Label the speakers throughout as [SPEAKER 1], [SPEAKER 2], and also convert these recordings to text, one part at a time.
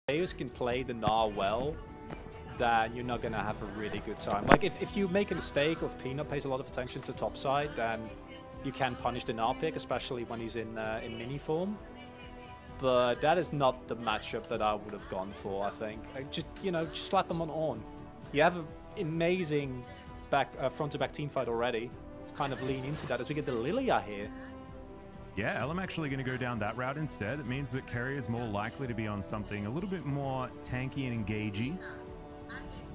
[SPEAKER 1] players can play the Gnar well, then you're not gonna have a really good time. Like if you make a mistake or if Peanut pays a lot of attention to topside, then you can punish the Gnar pick, especially when he's in mini form. But that is not the matchup that I would have gone for, I think. Just slap him on. You have an amazing front-to-back team fight already. Let's kind of lean into that as we get the Lilia here.
[SPEAKER 2] Yeah, I'm actually going to go down that route instead. It means that Kerry is more likely to be on something a little bit more tanky and engagey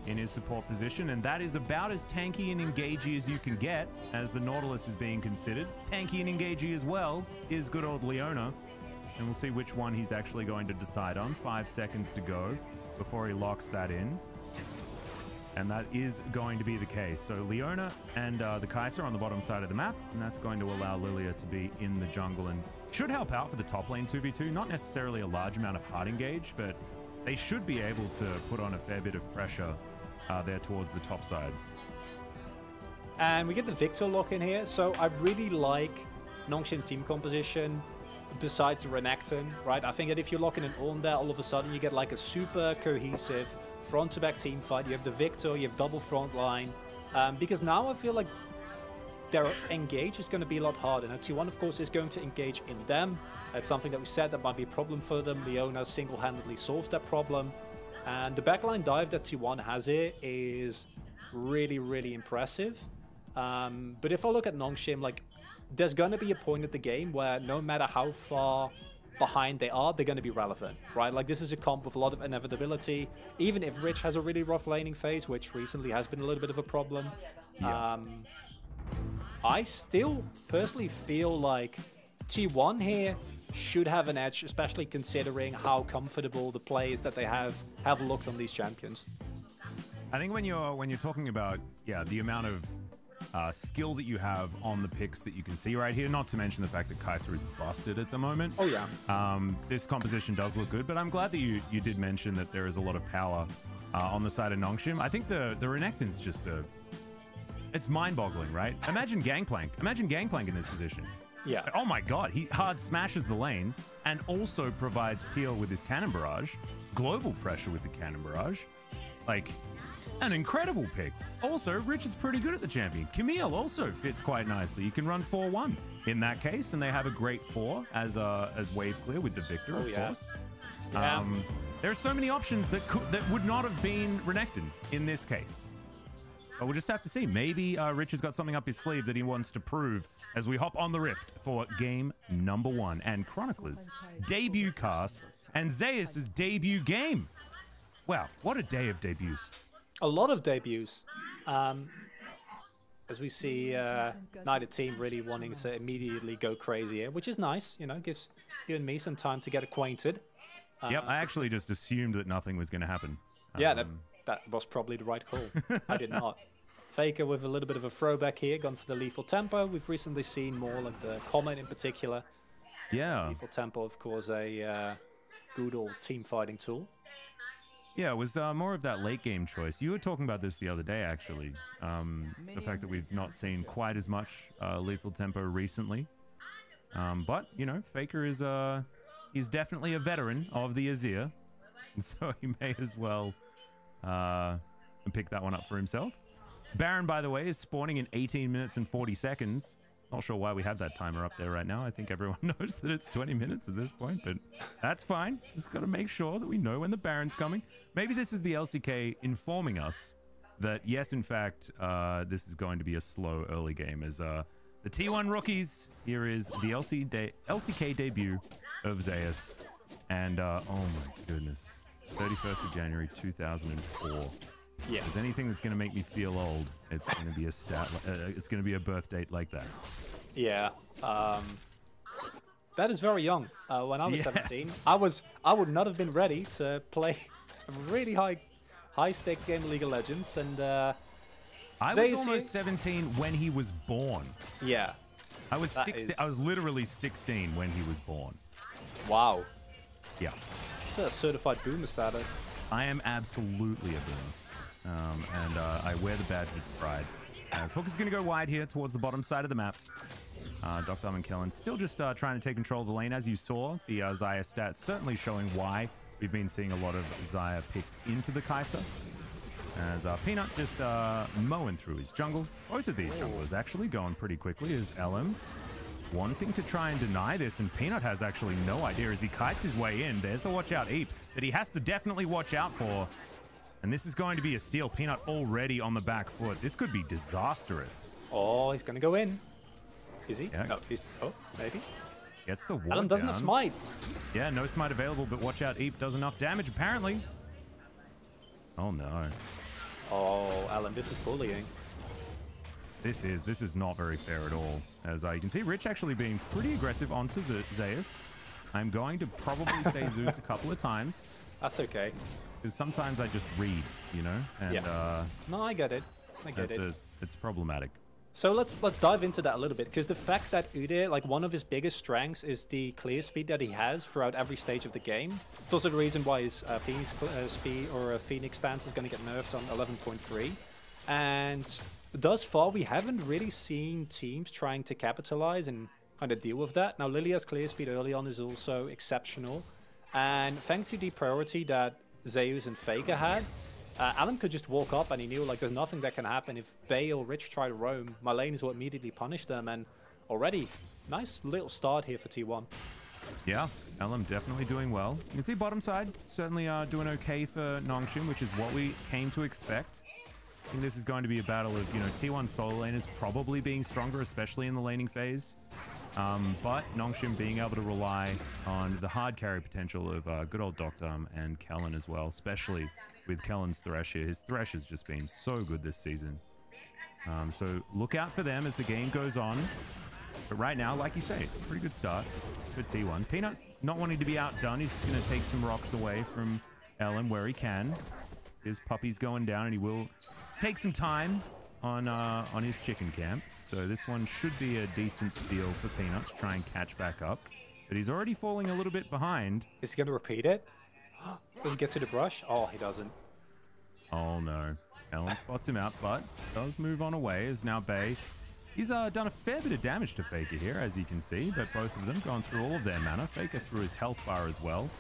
[SPEAKER 2] in his support position, and that is about as tanky and engagey as you can get as the Nautilus is being considered. Tanky and engagey as well is good old Leona. And we'll see which one he's actually going to decide on. 5 seconds to go before he locks that in. And that is going to be the case. So Leona and the Kai'Sa on the bottom side of the map. And that's going to allow Lilia to be in the jungle and should help out for the top lane 2v2. Not necessarily a large amount of hard engage, but they should be able to put on a fair bit of pressure there towards the top side.
[SPEAKER 1] And we get the Victor lock in here. So I really like Nongshim's team composition. Besides the Renekton, right? I think that if you lock in an Ornn there, all of a sudden you get like a super cohesive front-to-back team fight. You have the Victor, you have double front line. Because now I feel like their engage is going to be a lot harder. Now T1, of course, is going to engage in them. That's something that we said that might be a problem for them. Leona single-handedly solves that problem. And the backline dive that T1 has here is really, really impressive. But if I look at Nongshim, like, there's going to be a point at the game where no matter how far behind they are, they're going to be relevant, right? Like, this is a comp with a lot of inevitability. Even if Rich has a really rough laning phase, which recently has been a little bit of a problem, yeah. I still personally feel like T1 here should have an edge, especially considering how comfortable the plays that they have looked on these champions.
[SPEAKER 2] I think when you're talking about, yeah, the amount of skill that you have on the picks that you can see right here, not to mention the fact that Kai'Sa is busted at the moment.
[SPEAKER 1] Oh yeah.
[SPEAKER 2] This composition does look good, but I'm glad that you did mention that there is a lot of power on the side of Nongshim. I think the Renekton's just it's mind-boggling, right? Imagine Gangplank. Imagine Gangplank in this position.
[SPEAKER 1] Yeah.
[SPEAKER 2] Oh my god, he hard smashes the lane and also provides peel with his Cannon Barrage, global pressure with the Cannon Barrage. Like, an incredible pick. Also, Rich is pretty good at the champion. Camille also fits quite nicely. You can run 4-1 in that case, and they have a great 4 as wave clear with the Victor, of course. Yeah. There are so many options that would not have been Renekton in this case. But we'll just have to see. Maybe Rich has got something up his sleeve that he wants to prove as we hop on the Rift for game number 1. And Chronicler's debut cast and Zeus' debut game. Wow, what a day of debuts.
[SPEAKER 1] A lot of debuts, as we see neither team really wanting to immediately go crazy here, which is nice, you know, gives you and me some time to get acquainted.
[SPEAKER 2] Yep, I actually just assumed that nothing was going to happen.
[SPEAKER 1] Yeah, that was probably the right call. I did not. Faker with a little bit of a throwback here, gone for the lethal tempo. We've recently seen more like the comment in particular.
[SPEAKER 2] Yeah.
[SPEAKER 1] Lethal tempo, of course, a good old team fighting tool.
[SPEAKER 2] Yeah, it was more of that late game choice. You were talking about this the other day, actually. The fact that we've not seen quite as much lethal tempo recently. But, you know, Faker is he's definitely a veteran of the Azir. And so he may as well pick that one up for himself. Baron, by the way, is spawning in 18 minutes and 40 seconds. Not sure why we have that timer up there right now. I think everyone knows that it's 20 minutes at this point, but that's fine. Just got to make sure that we know when the Baron's coming. Maybe this is the LCK informing us that, yes, in fact, this is going to be a slow early game. As the T1 rookies, here is the LCK debut of Zeus. And, oh my goodness, 31st of January, 2004. Yeah. If there's anything that's going to make me feel old, it's going to be a it's going to be a birth date like that.
[SPEAKER 1] Yeah. That is very young. When I was 17, I would not have been ready to play a really high stakes game of League of Legends, and I
[SPEAKER 2] was almost 17 when he was born.
[SPEAKER 1] Yeah.
[SPEAKER 2] I was 16. I was literally 16 when he was born.
[SPEAKER 1] Wow.
[SPEAKER 2] Yeah.
[SPEAKER 1] It's a certified boomer status.
[SPEAKER 2] I am absolutely a boomer. And I wear the badge with pride. As Hook is going to go wide here towards the bottom side of the map. Dr. Kellen still just trying to take control of the lane. As you saw, the Xayah stats certainly showing why we've been seeing a lot of Xayah picked into the Kai'Sa. As Peanut just mowing through his jungle. Both of these junglers actually going pretty quickly as LM wanting to try and deny this, and Peanut has actually no idea as he kites his way in. There's the watch out Eep that he has to definitely watch out for. And this is going to be a steal. Peanut already on the back foot. This could be disastrous.
[SPEAKER 1] Oh, he's going to go in. Is he?
[SPEAKER 2] Yeah.
[SPEAKER 1] No, he's... Oh, maybe.
[SPEAKER 2] Gets the ward
[SPEAKER 1] Alan doesn't
[SPEAKER 2] down.
[SPEAKER 1] have smite.
[SPEAKER 2] Yeah, no smite available, but watch out. Eep does enough damage, apparently. Oh, no.
[SPEAKER 1] Oh, Alan, this is bullying.
[SPEAKER 2] This is not very fair at all. As you can see, Rich actually being pretty aggressive onto Zeus. I'm going to probably say Zeus a couple of times.
[SPEAKER 1] That's okay.
[SPEAKER 2] Because sometimes I just read, you know? And,
[SPEAKER 1] yeah. No, I get it. I get it.
[SPEAKER 2] It's problematic.
[SPEAKER 1] So let's dive into that a little bit, because the fact that Udyr, like one of his biggest strengths is the clear speed that he has throughout every stage of the game. It's also the reason why his Phoenix speed or Phoenix stance is going to get nerfed on 11.3. And thus far, we haven't really seen teams trying to capitalize and kind of deal with that. Now, Lilia's clear speed early on is also exceptional. And thanks to the priority that Zeus and Faker had, Alan could just walk up and he knew like there's nothing that can happen. If Bay or Rich try to roam, my lanes will immediately punish them. And already, nice little start here for T1.
[SPEAKER 2] Yeah, LM definitely doing well. You can see bottom side certainly doing okay for Nongshim, which is what we came to expect. I think this is going to be a battle of, you know, T1 solo laners probably being stronger, especially in the laning phase. But Nongshim being able to rely on the hard carry potential of good old Dr. and Kellen as well, especially with Kellen's Thresh here. His Thresh has just been so good this season. So look out for them as the game goes on. But right now, like you say, it's a pretty good start for T1. Peanut not wanting to be outdone. He's just going to take some rocks away from Ellen where he can. His puppy's going down and he will take some time on his chicken camp. So this one should be a decent steal for Peanut to try and catch back up. But he's already falling a little bit behind.
[SPEAKER 1] Is he going to repeat it? Does he get to the brush? Oh, he doesn't.
[SPEAKER 2] Oh no. Ellen spots him out, but does move on away as now Bay. He's done a fair bit of damage to Faker here, as you can see, but both of them gone through all of their mana. Faker through his health bar as well.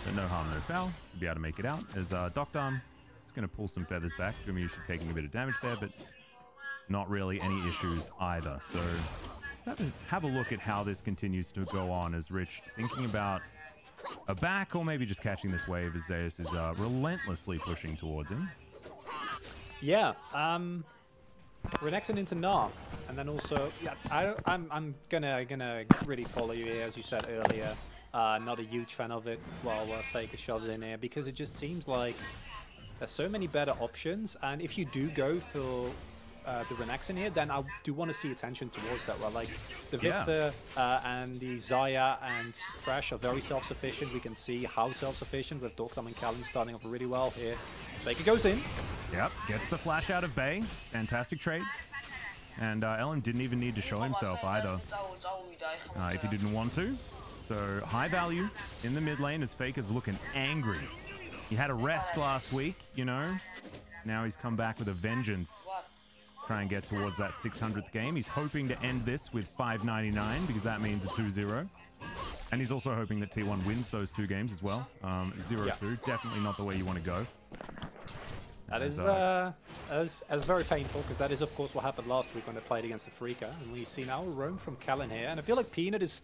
[SPEAKER 2] But no harm, no foul. He'll be able to make it out as Doctor is going to pull some feathers back. Gumayushi taking a bit of damage there, but not really any issues either. So have a look at how this continues to go on as Rich thinking about a back or maybe just catching this wave as Zeus is relentlessly pushing towards him.
[SPEAKER 1] Yeah, Renekton into Gnar, and then also, yeah, I'm gonna really follow you here, as you said earlier. Not a huge fan of it while Faker shoves in here, because it just seems like there's so many better options, and if you do go for the Renekton here, then I do want to see attention towards that. Well, like the Victor and the Xayah and Thresh are very self-sufficient. We can see how self-sufficient with Doctor and Callan starting off really well here. Faker goes in. Yep,
[SPEAKER 2] gets the flash out of Bay. Fantastic trade. And Ellen didn't even need to show himself either if he didn't want to. So high value in the mid lane as Faker's looking angry. He had a rest last week, you know. Now he's come back with a vengeance. Try and get towards that 600th game. He's hoping to end this with 599 because that means a 2-0. And he's also hoping that T1 wins those two games as well. 0-2, definitely not the way you want to go.
[SPEAKER 1] That is as very painful, because that is, of course, what happened last week when they played against Afrika. And we see now a roam from Callan here. And I feel like Peanut is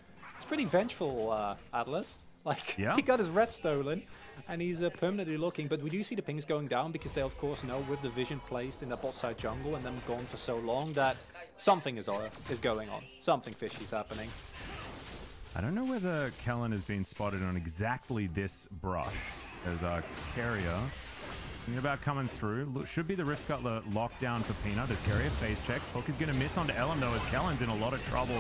[SPEAKER 1] pretty vengeful, Atlas. Like, he got his red stolen, and he's permanently looking. But we do see the pings going down, because they, of course, know with the vision placed in the bot side jungle and them gone for so long that something is going on. Something fishy is happening.
[SPEAKER 2] I don't know whether Kellen has been spotted on exactly this brush. There's a carrier thinking about coming through. Look, should be the Rift Scuttler lockdown for Peanut as carrier face checks. Hook is going to miss onto Ellen though, as Kellen's in a lot of trouble.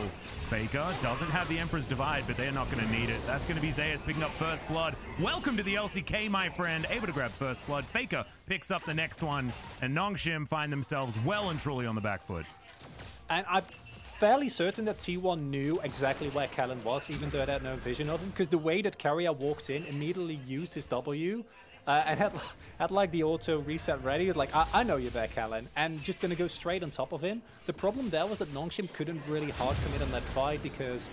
[SPEAKER 2] Faker doesn't have the Emperor's Divide, but they're not going to need it. That's going to be Zeus picking up first blood. Welcome to the LCK, my friend. Able to grab first blood. Faker picks up the next one, and Nongshim find themselves well and truly on the back foot.
[SPEAKER 1] And I'm fairly certain that T1 knew exactly where Callan was, even though they had no vision of him, because the way that Carrier walked in, immediately used his W, and had like the auto reset ready. Like, I know you're there, Callan, and just gonna go straight on top of him. The problem there was that Nongshim couldn't really hard commit on that fight, because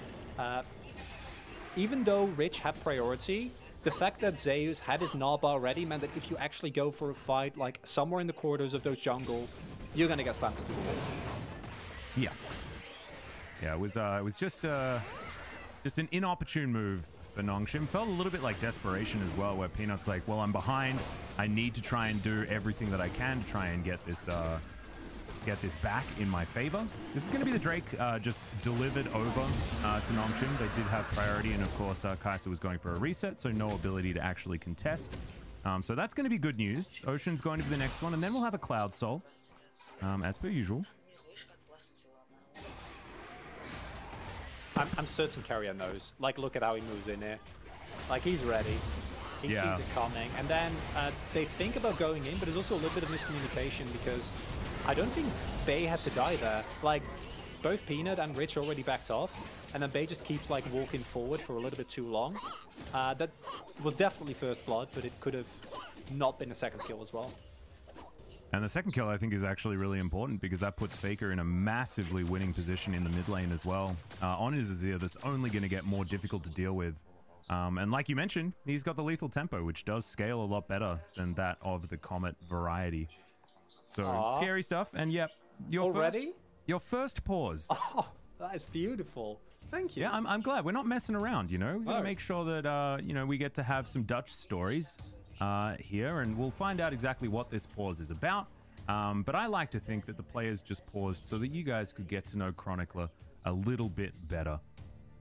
[SPEAKER 1] even though Rich had priority, the fact that Zeus had his Naba ready meant that if you actually go for a fight, like somewhere in the corridors of those jungle, you're gonna get slammed to the wall.
[SPEAKER 2] Yeah. Yeah, it was just an inopportune move for Nongshim. Felt a little bit like desperation as well, where Peanut's like, well, I'm behind. I need to try and do everything that I can to try and get this back in my favor. This is going to be the Drake just delivered over to Nongshim. They did have priority, and of course, Kai'Sa was going for a reset, so no ability to actually contest. So that's going to be good news. Ocean's going to be the next one, and then we'll have a Cloud Soul, as per usual.
[SPEAKER 1] I'm certain Carrier knows. Like, look at how he moves in here. Like, he's ready. He sees it coming. And then they think about going in, but there's also a little bit of miscommunication because I don't think Bay had to die there. Like, both Peanut and Rich already backed off, and then Bay just keeps, like, walking forward for a little bit too long. That was definitely first blood, but it could have not been a second kill as well.
[SPEAKER 2] And the second kill, I think, is actually really important because that puts Faker in a massively winning position in the mid lane as well. On his Azir, that's only going to get more difficult to deal with. And like you mentioned, he's got the lethal tempo, which does scale a lot better than that of the Comet variety. So scary stuff. And yep, your first pause.
[SPEAKER 1] Oh, that is beautiful. Thank you.
[SPEAKER 2] Yeah, I'm glad. We're not messing around, you know? We're going to make sure that, you know, we get to have some Dutch stories here, and we'll find out exactly what this pause is about. But I like to think that the players just paused so that you guys could get to know Chronicler a little bit better.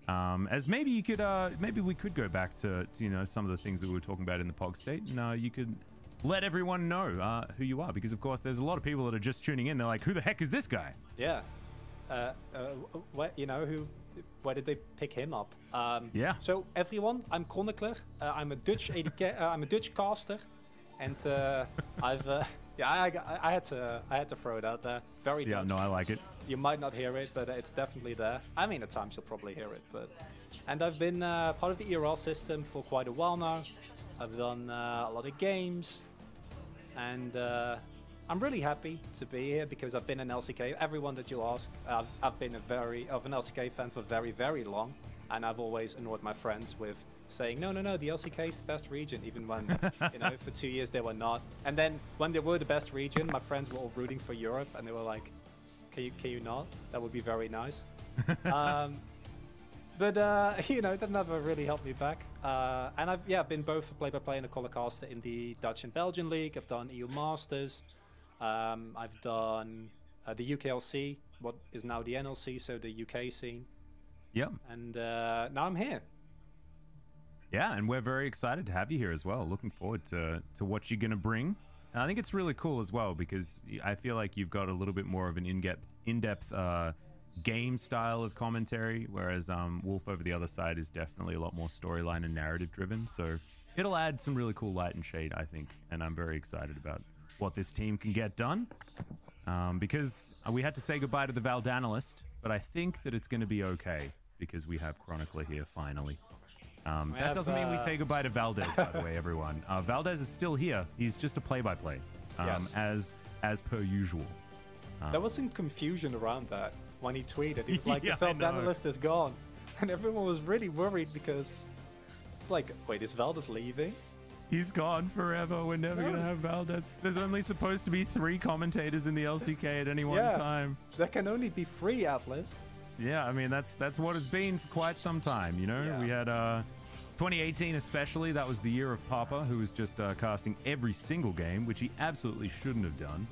[SPEAKER 2] As maybe you could, maybe we could go back to you know, some of the things that we were talking about in the Pog State, and you could let everyone know who you are, because of course there's a lot of people that are just tuning in. They're like, who the heck is this guy?
[SPEAKER 1] Yeah. What, you know, where did they pick him up?
[SPEAKER 2] Yeah.
[SPEAKER 1] So everyone, I'm Chronicler. I'm a Dutch I'm a Dutch caster, and I've I had to throw it out there. Very Dutch.
[SPEAKER 2] Yeah, no, I like it.
[SPEAKER 1] You might not hear it, but it's definitely there. I mean, at times you'll probably hear it, and I've been part of the ERL system for quite a while now. I've done a lot of games, and I'm really happy to be here because I've been an LCK. Everyone that you ask, I've been an LCK fan for very, very long, and I've always annoyed my friends with saying, no, the LCK is the best region, even when, you know, for 2 years they were not. And then when they were the best region, my friends were all rooting for Europe, and they were like, can you not? That would be very nice. But you know, that never really helped me back. And I've been both a play-by-play and a colorcaster in the Dutch and Belgian League. I've done EU Masters. I've done the UKLC, what is now the NLC, so the UK scene.
[SPEAKER 2] Yep.
[SPEAKER 1] And now I'm here.
[SPEAKER 2] Yeah, and we're very excited to have you here as well. Looking forward to what you're going to bring. And I think it's really cool as well because I feel like you've got a little bit more of an in-depth game style of commentary, whereas Wolf over the other side is definitely a lot more storyline and narrative driven. So it'll add some really cool light and shade, I think. And I'm very excited about what this team can get done. Because we had to say goodbye to the Valdanalyst, but I think that it's going to be okay because we have Chronicler here finally. That doesn't mean we say goodbye to Valdez, by the way, everyone. Valdez is still here. He's just a play-by-play,
[SPEAKER 1] yes.
[SPEAKER 2] as per usual.
[SPEAKER 1] There was some confusion around that when he tweeted. He was like,
[SPEAKER 2] yeah,
[SPEAKER 1] the Valdanalyst is gone. And everyone was really worried because, like, wait, is Valdez leaving?
[SPEAKER 2] He's gone forever. We're never going to have Valdez. There's only supposed to be 3 commentators in the LCK at any one time.
[SPEAKER 1] There can only be 3, Atlas.
[SPEAKER 2] Yeah, I mean, that's what it's been for quite some time, you know? Yeah. We had 2018 especially. That was the year of Papa, who was just casting every single game, which he absolutely shouldn't have done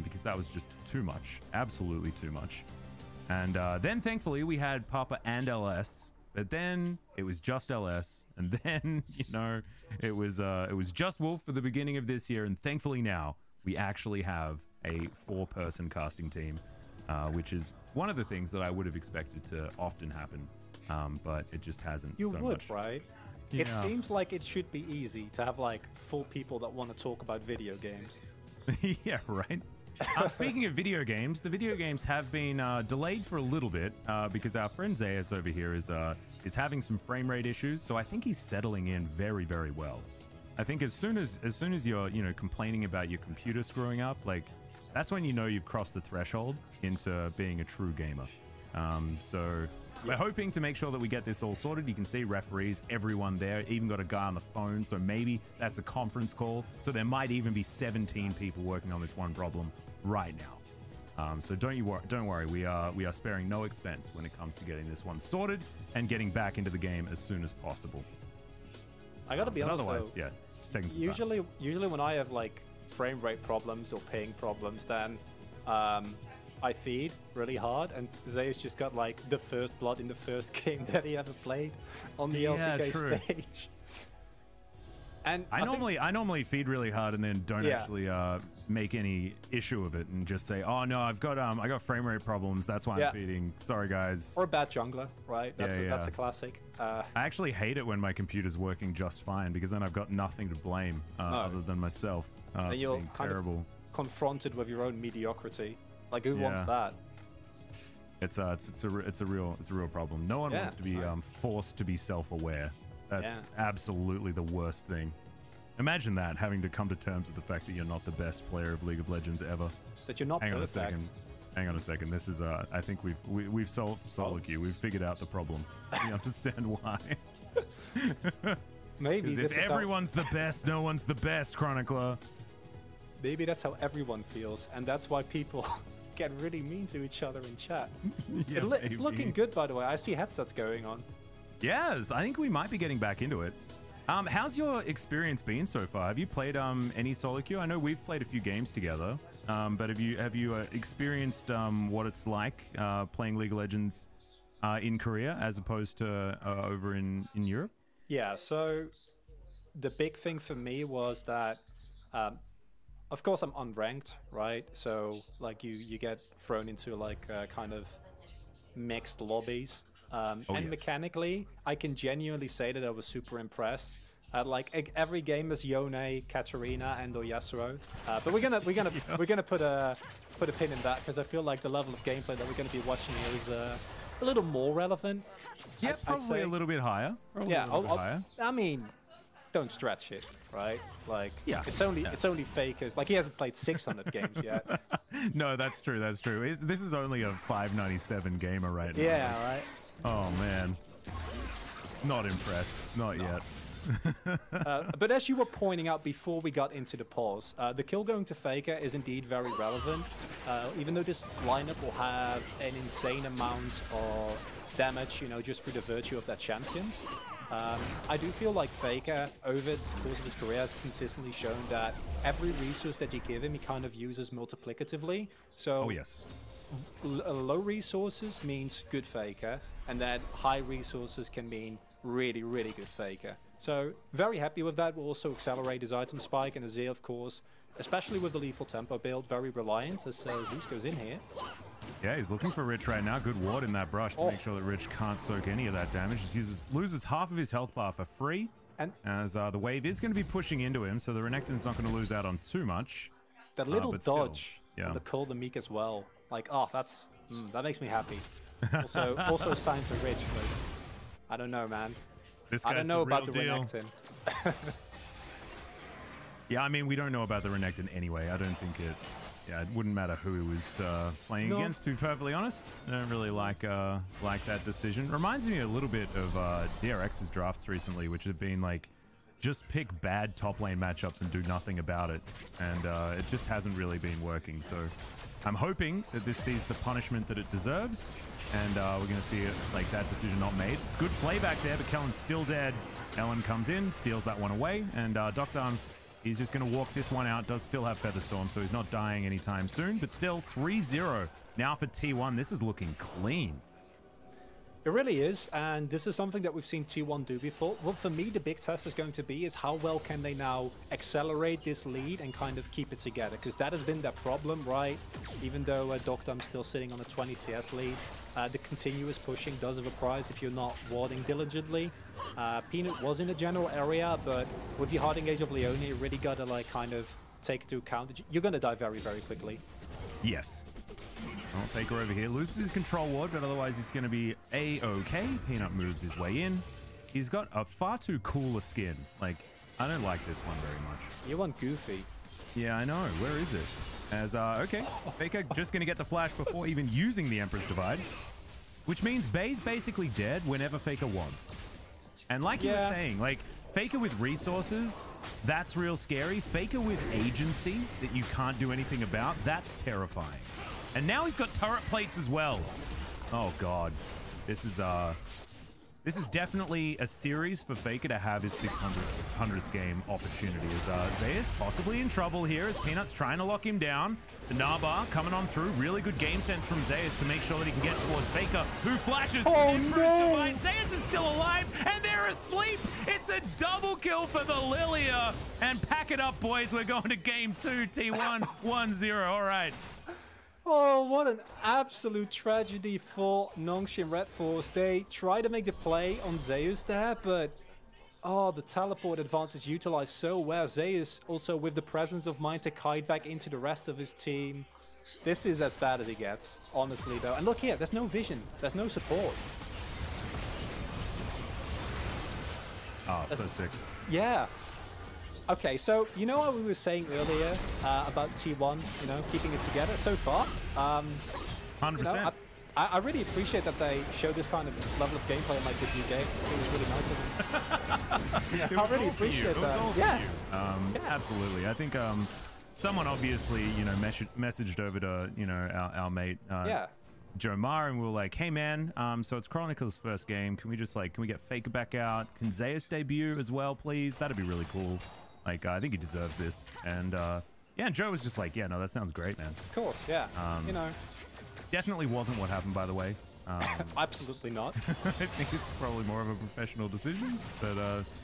[SPEAKER 2] because that was just too much. Absolutely too much. And then, thankfully, we had Papa and LS. But then it was just LS, and then, you know, it was just Wolf for the beginning of this year, and thankfully now we actually have a 4-person casting team, which is one of the things that I would have expected to often happen, but it just hasn't.
[SPEAKER 1] You
[SPEAKER 2] so
[SPEAKER 1] would,
[SPEAKER 2] much.
[SPEAKER 1] right?
[SPEAKER 2] Yeah.
[SPEAKER 1] It seems like it should be easy to have like 4 people that want to talk about video games.
[SPEAKER 2] Yeah, right. Speaking of video games, the video games have been delayed for a little bit because our friend Zeus over here is having some frame rate issues. So I think he's settling in very, very well. I think as soon as you're, you know, complaining about your computer screwing up, like that's when you know you've crossed the threshold into being a true gamer. So we're hoping to make sure that we get this all sorted. You can see referees, everyone there, even got a guy on the phone. So maybe that's a conference call. So there might even be 17 people working on this one problem right now. So don't worry. We are sparing no expense when it comes to getting this one sorted and getting back into the game as soon as possible.
[SPEAKER 1] I gotta be honest,
[SPEAKER 2] otherwise,
[SPEAKER 1] though,
[SPEAKER 2] yeah, just taking some time.
[SPEAKER 1] Usually when I have like frame rate problems or ping problems, then I feed really hard, and Zeus just got like the first blood in the first game that he ever played on the LCK stage. And I
[SPEAKER 2] normally feed really hard and then don't actually make any issue of it and just say, oh no, I got frame rate problems, that's why I'm feeding. Sorry guys.
[SPEAKER 1] Or a bad jungler, right? That's a classic.
[SPEAKER 2] I actually hate it when my computer's working just fine, because then I've got nothing to blame other than myself.
[SPEAKER 1] And you're
[SPEAKER 2] being
[SPEAKER 1] kind
[SPEAKER 2] terrible.
[SPEAKER 1] of confronted with your own mediocrity. Like who wants that?
[SPEAKER 2] It's a real problem. No one wants to be forced to be self-aware. That's absolutely the worst thing. Imagine that, having to come to terms with the fact that you're not the best player of League of Legends ever.
[SPEAKER 1] That you're not
[SPEAKER 2] Hang
[SPEAKER 1] perfect.
[SPEAKER 2] Hang on a second. This is I think we've solved solo queue. We've figured out the problem. We understand why.
[SPEAKER 1] Maybe
[SPEAKER 2] if everyone's the best, no one's the best, Chronicler.
[SPEAKER 1] Maybe that's how everyone feels, and that's why people get really mean to each other in chat. It's looking good, by the way. I see headsets going on.
[SPEAKER 2] Yes, I think we might be getting back into it. How's your experience been so far? Have you played any solo queue? I know we've played a few games together, but have you experienced what it's like playing League of Legends in Korea as opposed to over in Europe?
[SPEAKER 1] Yeah, so the big thing for me was that, of course, I'm unranked, right? So like you get thrown into like kind of mixed lobbies. Mechanically, I can genuinely say that I was super impressed. Like every game is Yone, Katarina, and or Yasuo. But we're gonna put a pin in that, because I feel like the level of gameplay that we're gonna be watching here is a little more relevant.
[SPEAKER 2] Yeah, probably a little bit higher.
[SPEAKER 1] I mean, don't stretch it, right? Like, it's only fakers. Like, he hasn't played 600 games yet.
[SPEAKER 2] No, that's true. That's true. This is only a 597 gamer right now.
[SPEAKER 1] Yeah, right.
[SPEAKER 2] Oh man, not impressed. Not yet.
[SPEAKER 1] But as you were pointing out before we got into the pause, the kill going to Faker is indeed very relevant. Even though this lineup will have an insane amount of damage, you know, just through the virtue of their champions, I do feel like Faker, over the course of his career, has consistently shown that every resource that you give him, he kind of uses multiplicatively. So, low resources means good Faker, and then high resources can mean really, really good Faker. So, very happy with that. We'll also accelerate his item spike, and Azir, of course, especially with the lethal tempo build, very reliant as Zeus goes in here.
[SPEAKER 2] Yeah, he's looking for Rich right now. Good ward in that brush to make sure that Rich can't soak any of that damage. He loses half of his health bar for free, and as the wave is going to be pushing into him, so the Renekton's not going to lose out on too much.
[SPEAKER 1] That little dodge, the Call the Meek as well. Like, oh, that makes me happy. Also signed to Rich, but I don't know, man.
[SPEAKER 2] I don't know about the Renekton. Yeah, I mean, we don't know about the Renekton anyway. I don't think it wouldn't matter who he was playing against, to be perfectly honest. I don't really like that decision. Reminds me a little bit of DRX's drafts recently, which have been like, just pick bad top lane matchups and do nothing about it. And it just hasn't really been working. So I'm hoping that this sees the punishment that it deserves. And we're going to see like that decision not made. Good play back there, but Kellen's still dead. Ellen comes in, steals that one away. And Dr. He's just going to walk this one out. Does still have Featherstorm, so he's not dying anytime soon. But still, 3-0 now for T1. This is looking clean.
[SPEAKER 1] It really is, and this is something that we've seen T1 do before. Well, for me, the big test is going to be is how well can they now accelerate this lead and kind of keep it together, because that has been their problem, right? Even though Doctam's still sitting on a 20 CS lead, the continuous pushing does have a price if you're not warding diligently. Peanut was in the general area, but with the hard engage of Leone, you really got to like kind of take into account. You're going to die very, very quickly.
[SPEAKER 2] Yes. Well, Faker over here loses his control ward, but otherwise he's going to be A-okay. Peanut moves his way in. He's got a far too cool a skin. Like, I don't like this one very much.
[SPEAKER 1] You want Goofy.
[SPEAKER 2] Yeah, I know. Where is it? As, okay. Faker just going to get the flash before even using the Emperor's Divide. which means Bei's basically dead whenever Faker wants. And like you were saying, like, Faker with resources, that's real scary. Faker with agency that you can't do anything about, that's terrifying. And now he's got turret plates as well. Oh god. This is definitely a series for Faker to have his 600th game opportunity. As Zeus possibly in trouble here as Peanut's trying to lock him down. The Narbar coming on through. Really good game sense from Zeus to make sure that he can get towards Faker, who flashes in for his divine. Zeus is still alive, and they're asleep. It's a double kill for the Lilia. And pack it up, boys. We're going to game 2, T1, 1-0. All right.
[SPEAKER 1] Oh, what an absolute tragedy for Nongshim Red Force. They try to make the play on Zeus there, but oh, the teleport advantage utilized so well. Zeus also with the presence of mind to kite back into the rest of his team. This is as bad as it gets, honestly, though. And look here, there's no vision. There's no support.
[SPEAKER 2] Oh, so sick.
[SPEAKER 1] Yeah. Okay, so you know what we were saying earlier about T1, you know, keeping it together so far?
[SPEAKER 2] 100%.
[SPEAKER 1] You know, I really appreciate that they showed this kind of level of gameplay in my debut game. It was really nice of them. I really appreciate that. Yeah.
[SPEAKER 2] Absolutely. I think someone obviously, you know, messaged over to, you know, our mate Joe Mar, and we were like, hey man, so it's Chronicles' first game. Can we just like, can we get Faker back out? Can Zeus debut as well, please? That'd be really cool. Like, I think he deserves this. And yeah, and Joe was just like, yeah, no, that sounds great, man.
[SPEAKER 1] Of course, yeah. You know.
[SPEAKER 2] Definitely wasn't what happened, by the way.
[SPEAKER 1] Absolutely not.
[SPEAKER 2] I think it's probably more of a professional decision, but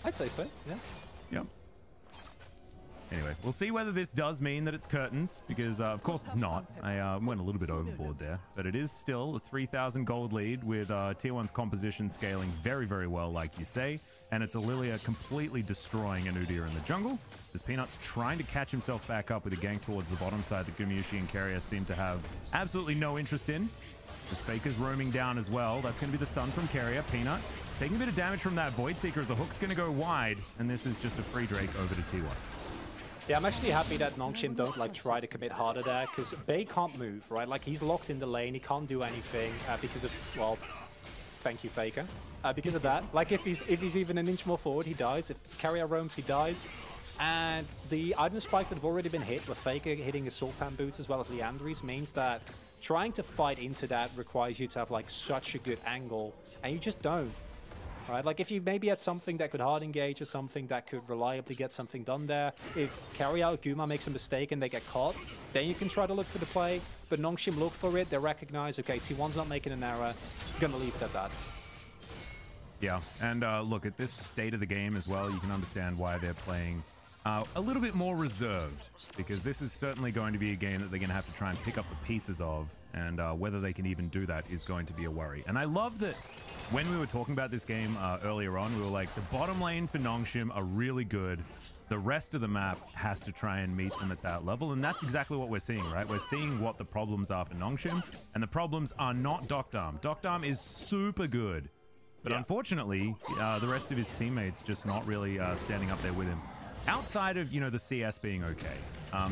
[SPEAKER 1] I'd say so, yeah.
[SPEAKER 2] Yep. Anyway, we'll see whether this does mean that it's curtains, because of course it's not. I went a little bit overboard there, but it is still a 3,000 gold lead with Tier 1's composition scaling very, very well, like you say, and it's Lilia completely destroying Anudia in the jungle. As Peanut's trying to catch himself back up with a gank towards the bottom side that Gumayusi and Keria seem to have absolutely no interest in. As Faker's roaming down as well, that's going to be the stun from Keria. Peanut taking a bit of damage from that Void Seeker. The hook's going to go wide, and this is just a free Drake over to T1.
[SPEAKER 1] Yeah, I'm actually happy that Nongshim don't like try to commit harder there, because Bei can't move, right? Like, he's locked in the lane, he can't do anything because of, well, thank you, Faker. Because of that, like, if he's even an inch more forward, he dies. If Keria roams, he dies. And the item spikes that have already been hit, with Faker hitting his Sultan boots as well as Leandri's, means that trying to fight into that requires you to have like such a good angle, and you just don't. Right, like if you maybe had something that could hard engage or something that could reliably get something done there. If Keria or Guma makes a mistake and they get caught, then you can try to look for the play. But Nongshim look for it, they recognize, okay, T1's not making an error, gonna leave it at that.
[SPEAKER 2] Yeah, and look, at this state of the game as well, you can understand why they're playing a little bit more reserved, because this is certainly going to be a game that they're going to have to try and pick up the pieces of, and whether they can even do that is going to be a worry. And I love that when we were talking about this game earlier on, we were like, the bottom lane for Nongshim are really good. The rest of the map has to try and meet them at that level, and that's exactly what we're seeing, right? We're seeing what the problems are for Nongshim, and the problems are not Dokdam. Dokdam is super good, but unfortunately, the rest of his teammates just not really standing up there with him. Outside of, you know, the CS being okay.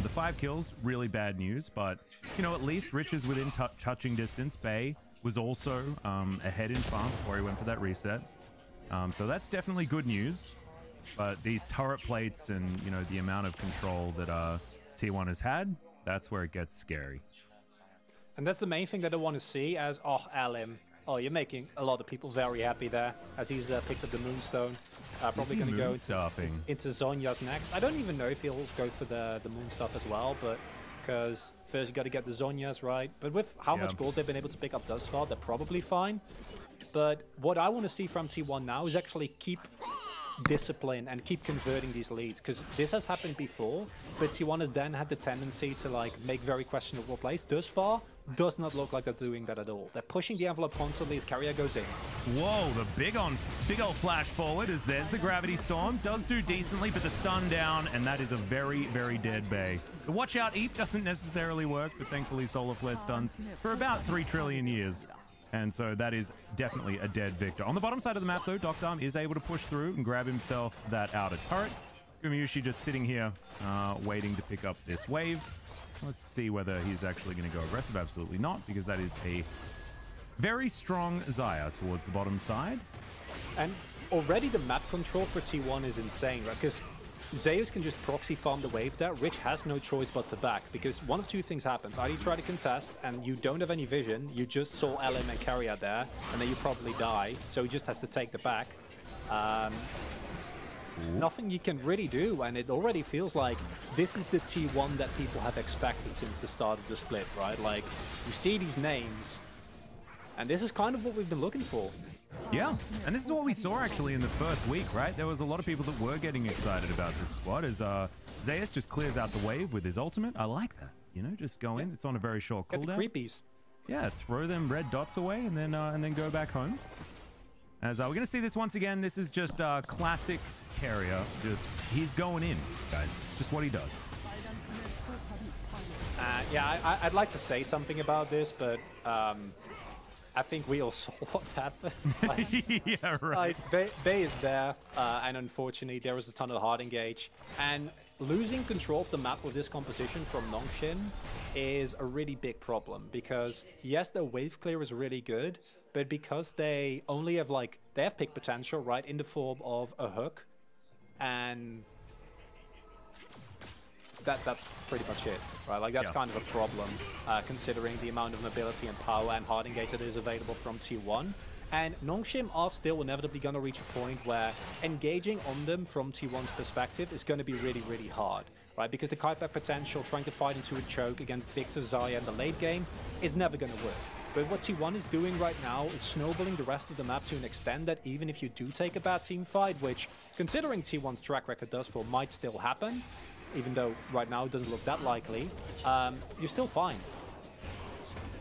[SPEAKER 2] The 5 kills, really bad news, but, you know, at least Rich is within touching distance. Bei was also ahead in farm before he went for that reset. So that's definitely good news. But these turret plates and, you know, the amount of control that T1 has had, that's where it gets scary.
[SPEAKER 1] And that's the main thing that I want to see as, oh, Alim. Oh, you're making a lot of people very happy there, as he's picked up the Moonstone. Probably going to go into Zhonya's next. I don't even know if he'll go for the Moon stuff as well, but because first you got to get the Zhonya's right. But with how much gold they've been able to pick up thus far, they're probably fine. But what I want to see from T1 now is actually keep discipline and keep converting these leads, because this has happened before, but T1 has then had the tendency to like make very questionable plays. Thus far, does not look like they're doing that at all. They're pushing the envelope constantly as Keria goes in.
[SPEAKER 2] Whoa, the big old flash forward as there's the Gravity Storm. Does do decently, but the stun down, and that is a very, very dead Bei. The Watch Out Eat doesn't necessarily work, but thankfully Solar Flare stuns for about 3 trillion years. And so that is definitely a dead Victor. On the bottom side of the map, though, Dokdam is able to push through and grab himself that outer turret. Gumayusi just sitting here, waiting to pick up this wave. Let's see whether he's actually going to go aggressive. Absolutely not, because that is a Very strong Xayah towards the bottom side.
[SPEAKER 1] And already the map control for T1 is insane, right? Because Zeus can just proxy farm the wave there. Rich has no choice but to back, because one of two things happens. Either you try to contest and you don't have any vision, you just saw LM and Carrier there, and then you probably die, so he just has to take the back. Nothing you can really do, and it already feels like this is the T1 that people have expected since the start of the split, right? Like, you see these names, and this is kind of what we've been looking for.
[SPEAKER 2] Yeah, and this is what we saw actually in the first week, right? There was a lot of people that were getting excited about this squad as Zeus just clears out the wave with his ultimate. I like that, you know, just go in. It's on a very short cooldown.
[SPEAKER 1] Get the creepies.
[SPEAKER 2] Yeah, throw them red dots away and then go back home. As we're going to see this once again. This is just classic Carrier. Just, he's going in, guys. It's just what he does.
[SPEAKER 1] Yeah, I'd like to say something about this, but I think we all saw what happened. Like,
[SPEAKER 2] yeah, right.
[SPEAKER 1] Like, Bay is there, and unfortunately there was a ton of hard engage. And losing control of the map with this composition from Nongxin is a really big problem, because yes, the wave clear is really good, but because they only have they have pick potential, right, in the form of a hook, and that's pretty much it, right? Like, that's kind of a problem, considering the amount of mobility and power and hard engage that is available from T1. And Nongxin are still inevitably going to reach a point where engaging on them from T1's perspective is going to be really, really hard, right? Because the kiteback potential, trying to fight into a choke against Victor, Xayah in the late game, is never going to work. But what T1 is doing right now is snowballing the rest of the map to an extent that even if you do take a bad team fight, which, considering T1's track record does for, might still happen, even though right now it doesn't look that likely, you're still fine.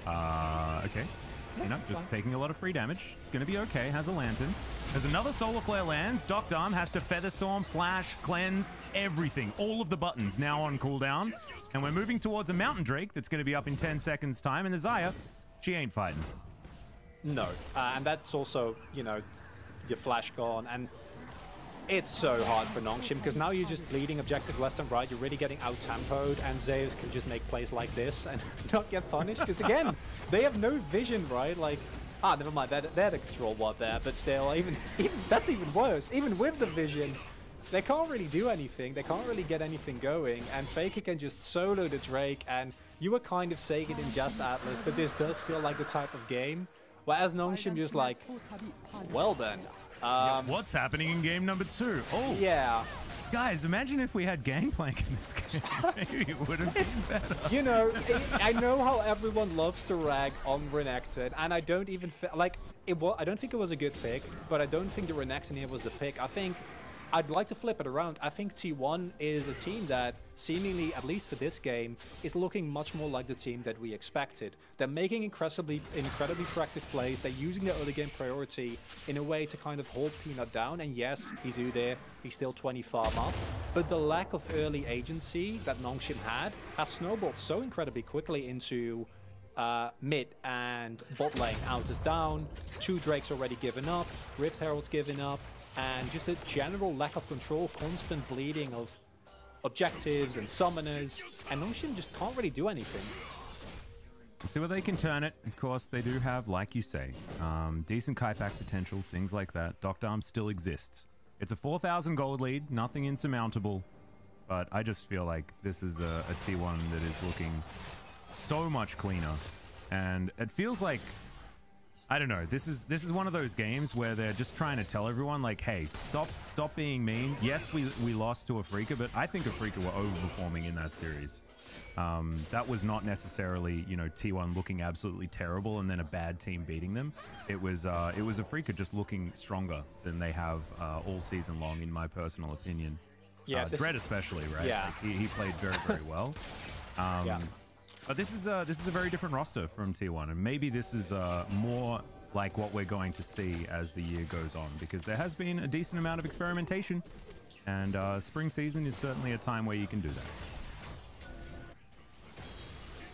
[SPEAKER 2] Okay. You know, just taking a lot of free damage. It's going to be okay. Has a lantern. As another Solar Flare lands, Dr. Arm has to Featherstorm, Flash, Cleanse, everything. All of the buttons now on cooldown. And we're moving towards a Mountain Drake that's going to be up in 10 seconds time. And the Xayah, she ain't fighting.
[SPEAKER 1] No. And that's also, you know, your Flash gone. And it's so hard for Nongxin, because now you're just bleeding objective left and right. You're really getting out-tempoed, and Zeus can just make plays like this and not get punished. Because again, they have no vision, right? Like, never mind, they had a control ward there, but still, even that's even worse. Even with the vision, they can't really do anything. They can't really get anything going, and Faker can just solo the Drake, and you were kind of saying it in Just Atlas, but this does feel like the type of game where as Nongxin just like, well then.
[SPEAKER 2] What's happening in game number 2? Oh,
[SPEAKER 1] yeah.
[SPEAKER 2] Guys, imagine if we had Gangplank in this game. Maybe it would have been better.
[SPEAKER 1] You know, I know how everyone loves to rag on Renekton, and I don't even like it. I don't think it was a good pick, but I don't think the Renekton here was the pick. I think I'd like to flip it around. I think T1 is a team that seemingly, at least for this game, is looking much more like the team that we expected. They're making incredibly proactive plays. They're using their early game priority in a way to kind of hold Peanut down. And yes, he's Udyr, he's still 20 farm up. But the lack of early agency that Nongxin had has snowballed so incredibly quickly into mid and bot lane. Out is down, 2 Drakes already given up, Rift Herald's given up, and just a general lack of control, constant bleeding of objectives and summoners, and Nongxin just can't really do anything.
[SPEAKER 2] See where they can turn it. Of course, they do have, like you say, decent kiteback potential, things like that. Dr. Arm still exists. It's a 4,000 gold lead, nothing insurmountable, but I just feel like this is a T1 that is looking so much cleaner, and it feels like, I don't know, this is one of those games where they're just trying to tell everyone, like, hey, stop being mean. Yes, we lost to Afrika, but I think Afrika were overperforming in that series. That was not necessarily, you know, T1 looking absolutely terrible and then a bad team beating them. It was Afrika just looking stronger than they have all season long, in my personal opinion. Yeah, Dread especially, right?
[SPEAKER 1] Yeah,
[SPEAKER 2] like, he played very, very well.
[SPEAKER 1] Yeah.
[SPEAKER 2] But this is a very different roster from T1, and maybe this is more like what we're going to see as the year goes on, because there has been a decent amount of experimentation, and spring season is certainly a time where you can do that.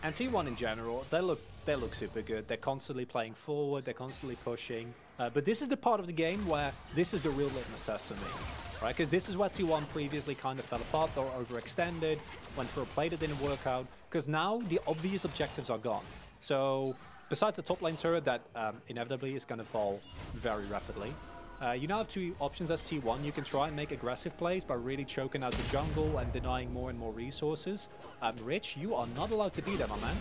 [SPEAKER 1] And T1 in general, they look super good. They're constantly playing forward, they're constantly pushing. But this is the part of the game where this is the real litmus test for me, right? Because this is where T1 previously kind of fell apart. They were overextended, went for a play that didn't work out. Because now the obvious objectives are gone. So besides the top lane turret that inevitably is going to fall very rapidly, you now have two options as T1. You can try and make aggressive plays by really choking out the jungle and denying more and more resources. Rich, you are not allowed to do that, my man.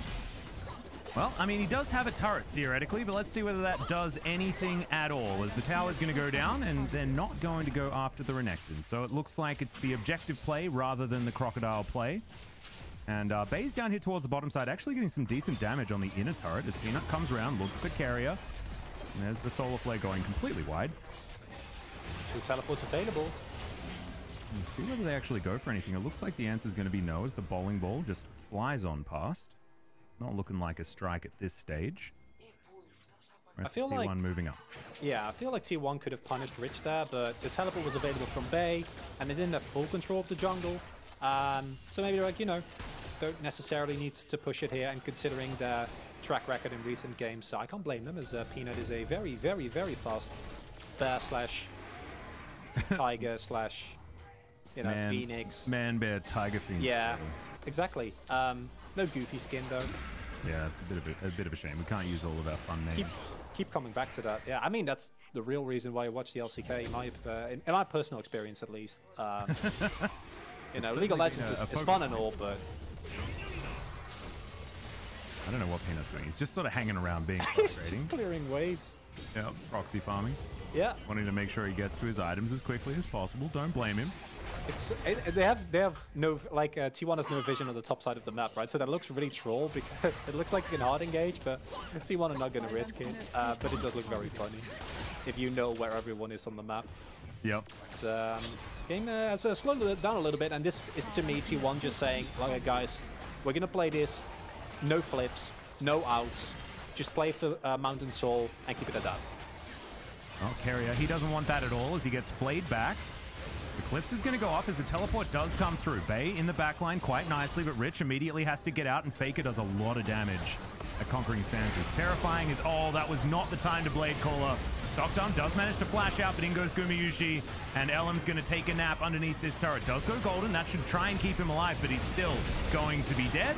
[SPEAKER 2] Well, I mean, he does have a turret, theoretically, but let's see whether that does anything at all, as the tower's going to go down, and they're not going to go after the Renekton. So it looks like it's the objective play rather than the Crocodile play. And Bay's down here towards the bottom side, actually getting some decent damage on the inner turret as Peanut comes around, looks for Carrier. And there's the Solar Flare going completely wide.
[SPEAKER 1] Two teleports available.
[SPEAKER 2] Let's see whether they actually go for anything. It looks like the answer is going to be no, as the bowling ball just flies on past. Not looking like a strike at this stage.
[SPEAKER 1] I feel like
[SPEAKER 2] T1 moving up.
[SPEAKER 1] Yeah, I feel like T1 could have punished Rich there, but the teleport was available from Bay, and they didn't have full control of the jungle. So maybe they're like, you know, don't necessarily need to push it here, and considering their track record in recent games, so I can't blame them, as Peanut is a very, very, very fast bear slash tiger slash, you know, phoenix.
[SPEAKER 2] Man, bear, tiger, phoenix.
[SPEAKER 1] Yeah, exactly. No goofy skin though.
[SPEAKER 2] Yeah, it's a bit of a shame. We can't use all of our fun names.
[SPEAKER 1] Keep coming back to that. Yeah, I mean that's the real reason why I watch the LCK. In my personal experience, at least. You know, League of Legends is fun and all, but
[SPEAKER 2] I don't know what Peanut's doing. He's just sort of hanging around, being frustrating.
[SPEAKER 1] Just clearing waves.
[SPEAKER 2] Yeah, proxy farming.
[SPEAKER 1] Yeah.
[SPEAKER 2] Wanting to make sure he gets to his items as quickly as possible. Don't blame him.
[SPEAKER 1] They have no, like, T1 has no vision on the top side of the map, right? So that looks really troll because it looks like you can hard engage, but T1 are not going to risk it. But it does look very funny if you know where everyone is on the map.
[SPEAKER 2] Yep.
[SPEAKER 1] Game has slowed it down a little bit, and this is to me T1 just saying, like, guys, we're going to play this, no flips, no outs, just play for Mountain Soul and keep it at that.
[SPEAKER 2] Oh, Carrier, he doesn't want that at all as he gets flayed back. Eclipse is going to go off as the teleport does come through. Bay in the backline quite nicely, but Rich immediately has to get out, and Faker does a lot of damage at Conquering Sands. Who's terrifying as, oh, that was not the time to Blade Caller. Docdom does manage to flash out, but in goes Gumayushi, and Elam's going to take a nap underneath this turret. Does go golden, that should try and keep him alive, but he's still going to be dead.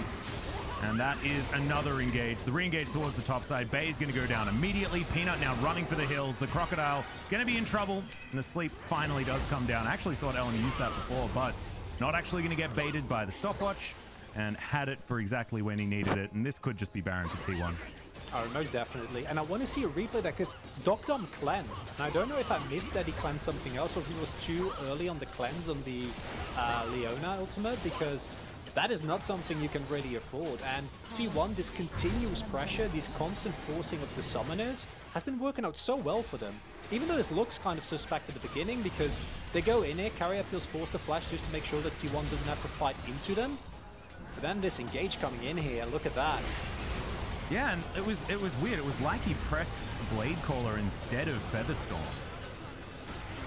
[SPEAKER 2] And that is another engage. The re-engage towards the top side. Bay is going to go down immediately. Peanut now running for the hills. The Crocodile going to be in trouble. And the sleep finally does come down. I actually thought Ellen used that before, but not actually going to get baited by the stopwatch. And had it for exactly when he needed it. And this could just be Baron for T1.
[SPEAKER 1] Oh, most definitely. And I want to see a replay there because Docdom cleansed. And I don't know if I missed that he cleansed something else or if he was too early on the cleanse on the Leona ultimate, because that is not something you can really afford. And T1, this continuous pressure, this constant forcing of the summoners, has been working out so well for them. Even though this looks kind of suspect at the beginning, because they go in here, Carrier feels forced to flash just to make sure that T1 doesn't have to fight into them. But then this engage coming in here, look at that.
[SPEAKER 2] Yeah, and it was weird. It was like he pressed Blade Caller instead of Featherstorm.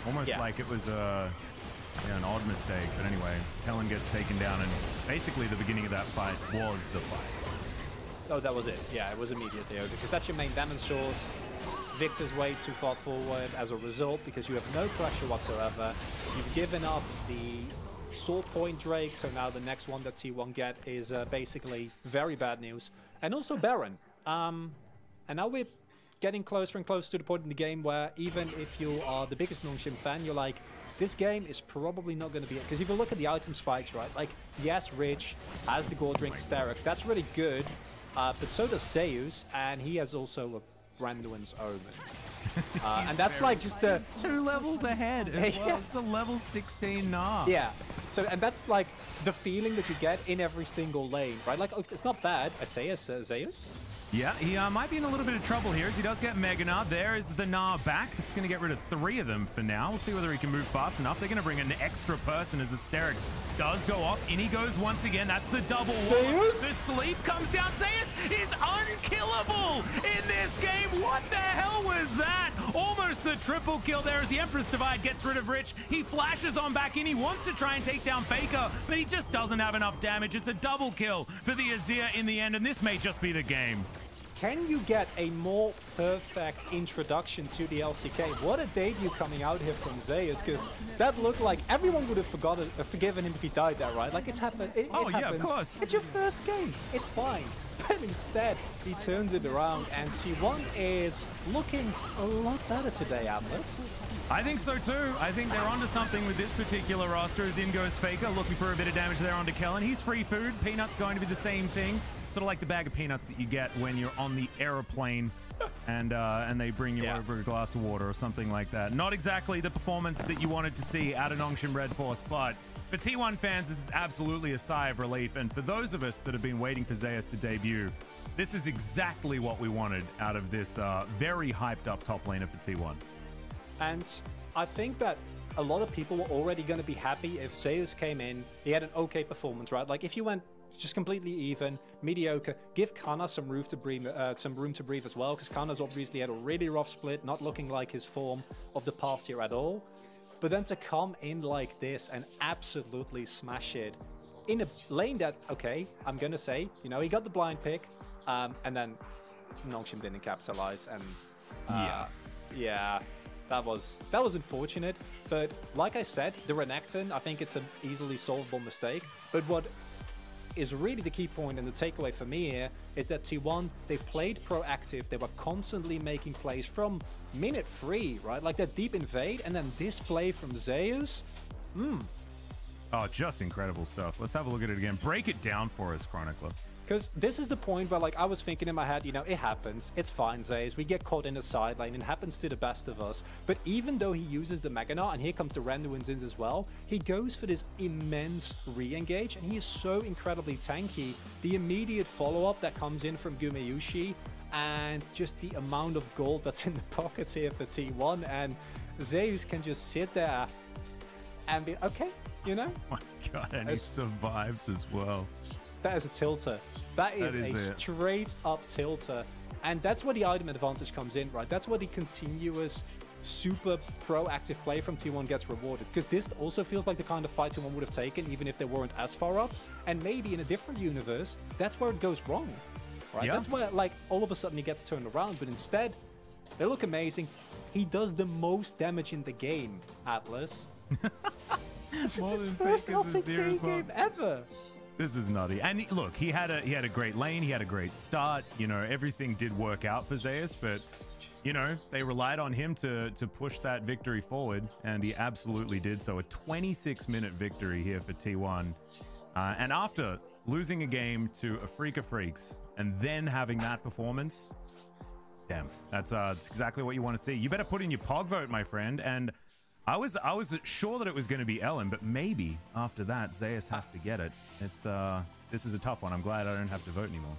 [SPEAKER 2] Almost like it was an odd mistake, but anyway, Helen gets taken down, and basically the beginning of that fight was the fight.
[SPEAKER 1] Oh, that was it. Yeah, it was immediately over, because that's your main damage source. Victor's way too far forward as a result, because you have no pressure whatsoever. You've given up the Sword Point Drake, so now the next one that T1 get is basically very bad news. And also Baron. And now we're getting closer and closer to the point in the game where even if you are the biggest Nongshim fan, you're like, this game is probably not going to be it. Because if you look at the item spikes, right? Like, yes, Rich has the Gold Drink Hysteric. That's really good. But so does Zeus, and he has also a Branduin's Omen. And that's like just a
[SPEAKER 2] 2 levels ahead as well. It's a level 16 Gnar.
[SPEAKER 1] Yeah. So, and that's like the feeling that you get in every single lane, right? Like, it's not bad. Zeus?
[SPEAKER 2] Yeah, he might be in a little bit of trouble here as he does get Mega Gnar. There is the Gnar back. It's going to get rid of 3 of them for now. We'll see whether he can move fast enough. They're going to bring an extra person as Asterix does go off. In he goes once again. That's the double one. The sleep comes down. Zeus is unkillable in this game. What the hell was that? Almost the triple kill there as the Empress Divide gets rid of Rich. He flashes on back in. He wants to try and take down Faker, but he just doesn't have enough damage. It's a double kill for the Azir in the end, and this may just be the game.
[SPEAKER 1] can you get a more perfect introduction to the LCK? What a debut coming out here from Zeus, because that looked like everyone would have forgiven him if he died there, right? Like, it's happened. It
[SPEAKER 2] yeah,
[SPEAKER 1] happens.
[SPEAKER 2] of course.
[SPEAKER 1] It's your first game. It's fine. But instead, he turns it around, and T1 is looking a lot better today, Atlas.
[SPEAKER 2] I think so too. I think they're onto something with this particular roster. As in goes Faker, looking for a bit of damage there onto Kellen. He's free food. Peanut's going to be the same thing. Sort of like the bag of peanuts that you get when you're on the aeroplane and they bring you over a glass of water or something like that. Not exactly the performance that you wanted to see out of Nongshim Red Force, but for T1 fans, this is absolutely a sigh of relief. And for those of us that have been waiting for Zeus to debut, this is exactly what we wanted out of this very hyped up top laner for T1.
[SPEAKER 1] And I think that a lot of people were already going to be happy if Zeus came in, he had an okay performance, right? Like, if you went just completely even, mediocre, give Kana some room to breathe as well, because Kana's obviously had a really rough split, not looking like his form of the past year at all. But then to come in like this and absolutely smash it in a lane that, okay, I'm going to say, you know, he got the blind pick, and then Nongshim didn't capitalize, and yeah, that was unfortunate. But like I said, the Renekton, I think it's an easily solvable mistake. But what is really the key point and the takeaway for me here is that T1, they played proactive. They were constantly making plays from minute 3, right? Like that deep invade, and then this play from Zeus.
[SPEAKER 2] Oh, just incredible stuff. Let's have a look at it again. Break it down for us, Chronicler.
[SPEAKER 1] Because this is the point where, like, I was thinking in my head, you know, it happens. It's fine, Zeus. We get caught in the side lane. It happens to the best of us. But even though he uses the Mega Knot, and here comes the Randuin's in as well, he goes for this immense re-engage, and he is so incredibly tanky. The immediate follow-up that comes in from Gumeyushi, and just the amount of gold that's in the pockets here for T1, and Zeus can just sit there and be, okay, you know?
[SPEAKER 2] Oh my god, and he survives as well.
[SPEAKER 1] That is a tilter. That is a straight up tilter. And that's where the item advantage comes in, right? That's where the continuous, super proactive play from T1 gets rewarded. Because this also feels like the kind of fight T1 would have taken, even if they weren't as far up. And maybe in a different universe, that's where it goes wrong, right? Yeah. That's where, like, all of a sudden he gets turned around. But instead, they look amazing. He does the most damage in the game, Atlas. This is his first LCK game ever.
[SPEAKER 2] This is nutty. And look, he had a great lane, he had a great start, you know, everything did work out for Zeus, but you know, they relied on him to push that victory forward, and he absolutely did so. A 26-minute victory here for T1. And after losing a game to a Freak of Freaks and then having that performance, damn, that's exactly what you want to see. You better put in your POG vote, my friend. And I was sure that it was going to be Ellen, but maybe after that, Zeus has to get it. It's this is a tough one. I'm glad I don't have to vote anymore.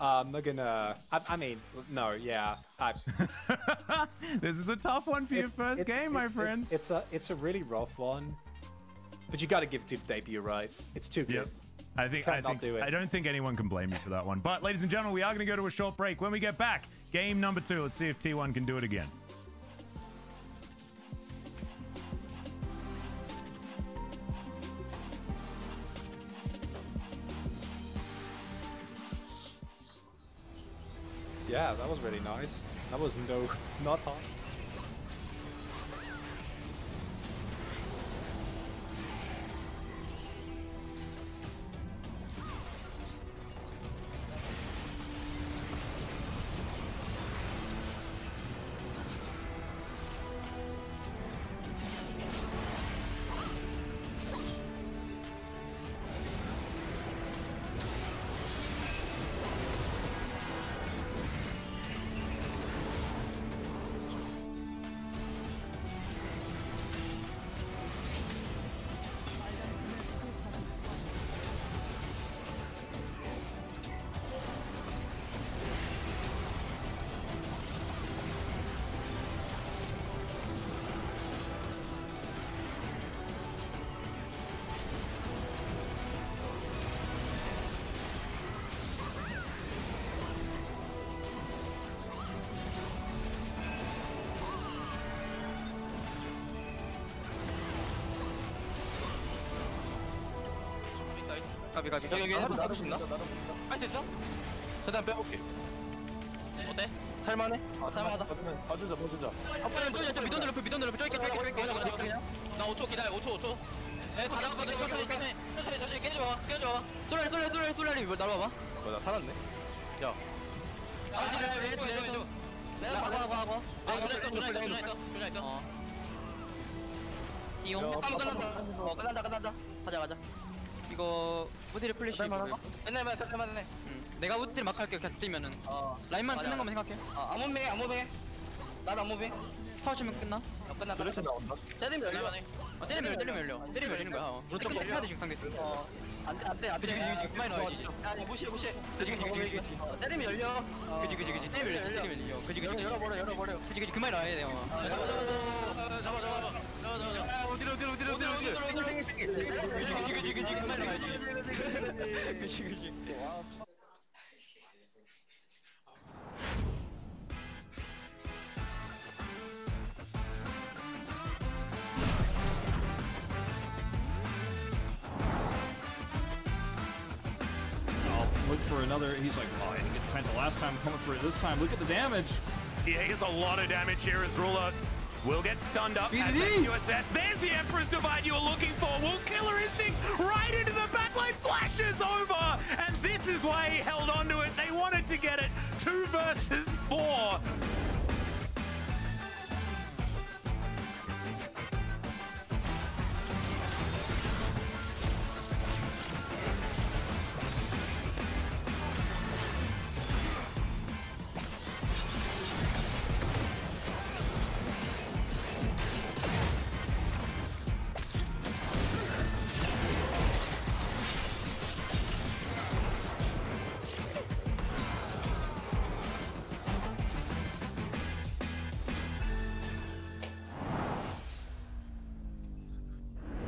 [SPEAKER 1] I'm not gonna. I mean, no, yeah.
[SPEAKER 2] This is a tough one for your first game, my friend.
[SPEAKER 1] It's a really rough one, but you got to give it to the debut, right? It's too good.
[SPEAKER 2] Yep. I don't think anyone can blame you for that one. But ladies and gentlemen, we are going to go to a short break. When we get back, game number 2. Let's see if T1 can do it again.
[SPEAKER 1] Yeah, that was really nice. That was not hard.
[SPEAKER 3] 가비 여기 나도 수 있나? 할 수 있어? 일단 빼볼게.
[SPEAKER 4] 어때?
[SPEAKER 3] 살만해?
[SPEAKER 4] 살만하다.
[SPEAKER 3] 봐주자.
[SPEAKER 4] 미던 드롭 쫄게. 나 5초 기다려. 5초. 네, 다 잡았거든. 천천히 깨져.
[SPEAKER 3] 쏠라리 이거 날아봐. 나 살았네. 야.
[SPEAKER 4] 내가 하고. 전화 있어.
[SPEAKER 5] 이용. 끝난다. 가자. 이거 우디를 플래시.
[SPEAKER 3] 끝낼만해.
[SPEAKER 5] 내가 우디를 막 할게. 그냥 뛰면은. 라인만 끊는 거만 생각해.
[SPEAKER 3] 안 무빙해. 나도 안 무빙.
[SPEAKER 5] 스타워 치면 끝나.
[SPEAKER 3] 끝나. 때리면 열려.
[SPEAKER 5] 때리면 열리는 거야. 오른쪽 해야 돼 지금 상대.
[SPEAKER 3] 안 돼.
[SPEAKER 5] 그지 그만 넣어야지.
[SPEAKER 3] 야, 무시해.
[SPEAKER 5] 그지.
[SPEAKER 3] 때리면 열려.
[SPEAKER 5] 그지. 때리면 열려. 그지.
[SPEAKER 3] 열어버려.
[SPEAKER 5] 그지 그만 넣어야 돼.
[SPEAKER 4] 잡아.
[SPEAKER 3] 어디로.
[SPEAKER 5] 그지 그만 넣어야지. 그지.
[SPEAKER 6] Look for another. He's like, oh, I didn't get the penta last time. Coming for it this time. Look at the damage.
[SPEAKER 2] Yeah, he's a lot of damage here as Ruler will get stunned up. And then USS. There's the Emperor's Divide you were looking for. Will Killer Instinct right into the backline, flashes over. And this is why he held on to it. They wanted to get it 2 versus 4.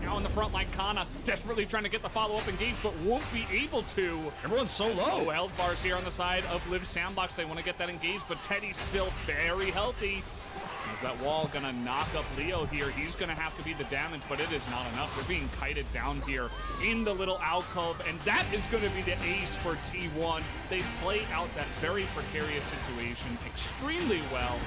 [SPEAKER 6] On the front line, Kana desperately trying to get the follow-up engage, but won't be able to. Everyone's so low. Health bars here on the side of Liv Sandbox. They want to get that engaged, but Teddy's still very healthy. Is that wall gonna knock up Leo here? He's gonna have to be the damage, but it is not enough. They're being kited down here in the little alcove, and that is gonna be the ace for T1. They play out that very precarious situation extremely well.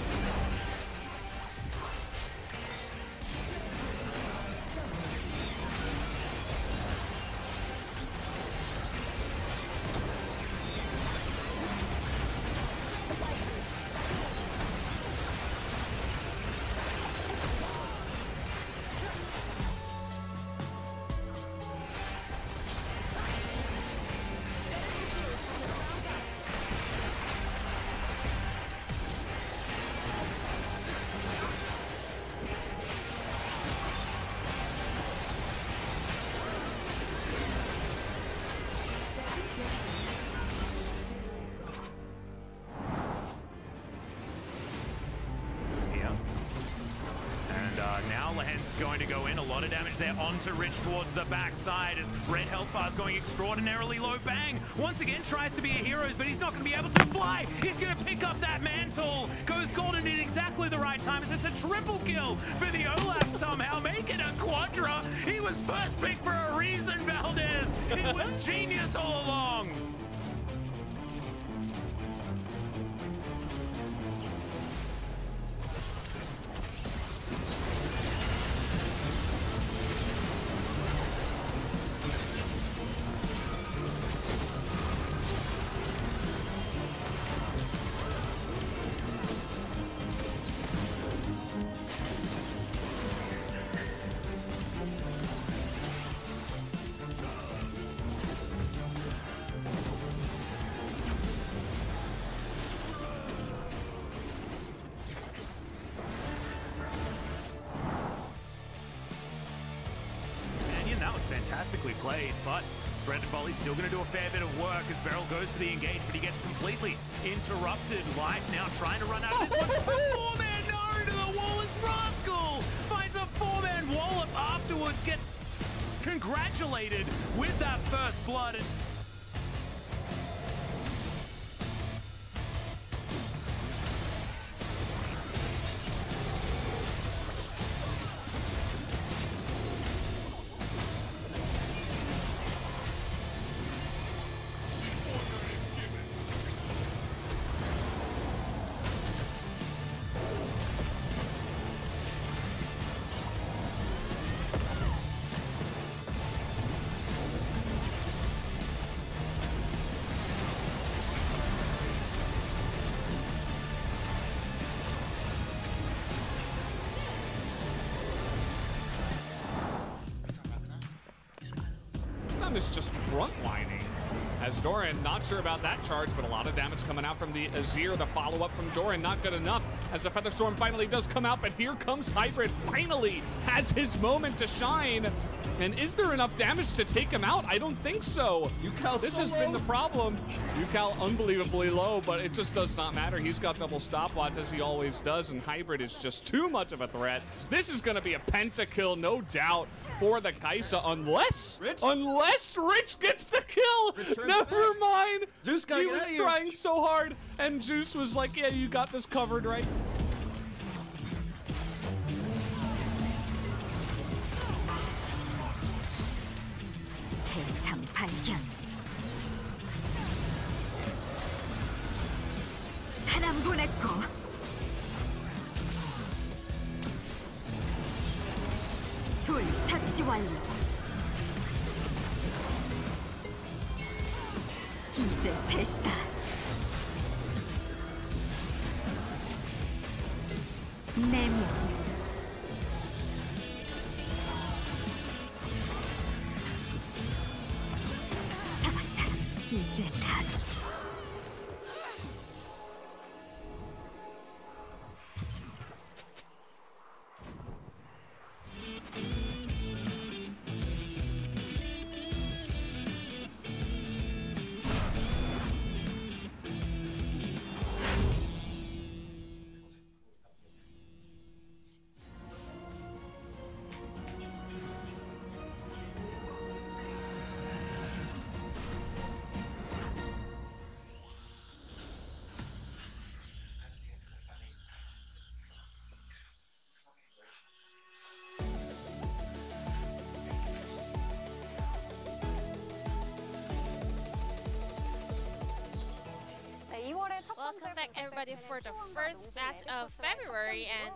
[SPEAKER 2] Going to go in. A lot of damage there onto Rich towards the backside as Red Health Bar is going extraordinarily low. Bang! Once again tries to be a hero, but he's not going to be able to fly. He's going to pick up that mantle. Goes golden in exactly the right time as it's a triple kill for the Olaf somehow. Make it a quadra. He was first pick for a reason, Valdez. It was genius all along. Fantastically played, but Brendan Volley's still going to do a fair bit of work as Beryl goes for the engage, but he gets completely interrupted. Life now trying to run out of this one. A 4-man Naru to the wall as Rascal finds a 4-man wallop afterwards, gets congratulated with that first blood.
[SPEAKER 6] T1 is just frontlining. As Doran, not sure about that charge, but a lot of damage coming out from the Azir. The follow-up from Doran, not good enough, as the Featherstorm finally does come out, but here comes Hybrid, finally has his moment to shine. And is there enough damage to take him out? I don't think so. This has been the problem. Yukal unbelievably low, but it just does not matter. He's got double stopwatch, as he always does, and Hybrid is just too much of a threat. This is going to be a pentakill, no doubt, for the Kai'Sa, unless Rich gets the kill. Never mind.
[SPEAKER 3] Zeus
[SPEAKER 6] he was trying so hard, and Zeus was like, yeah, you got this covered, right?
[SPEAKER 7] 대상 발견. 바람 보냈고. 둘 처치 완료. 이제 셋이다. 네 명. 잡았다. 이제 다.
[SPEAKER 8] Welcome back everybody for the first match of February, and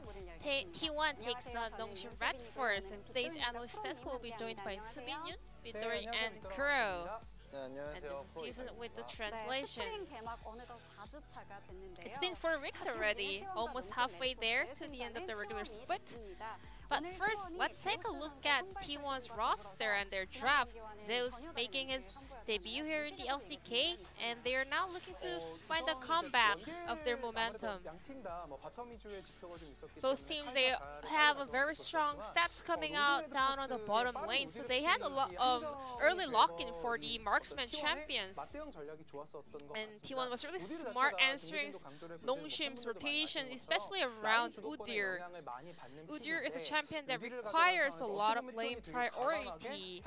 [SPEAKER 8] T1 takes on Nongshim Red Force, and today's analyst desk will be joined by Sumin-Yun, Midori, and Kuro. And this is Season with the translation. It's been 4 weeks already, almost halfway there to the end of the regular split. But first, let's take a look at T1's roster and their draft. Zeus making his debut here in the LCK, and they are now looking to find a comeback of their momentum. Both teams, they have a very strong stats coming out down on the bottom lane, so they had a lot of early lock-in for the marksman champions. And T1 was really smart answering Nongshim's rotation, especially around Udyr. Udyr is a champion that requires a lot of lane priority.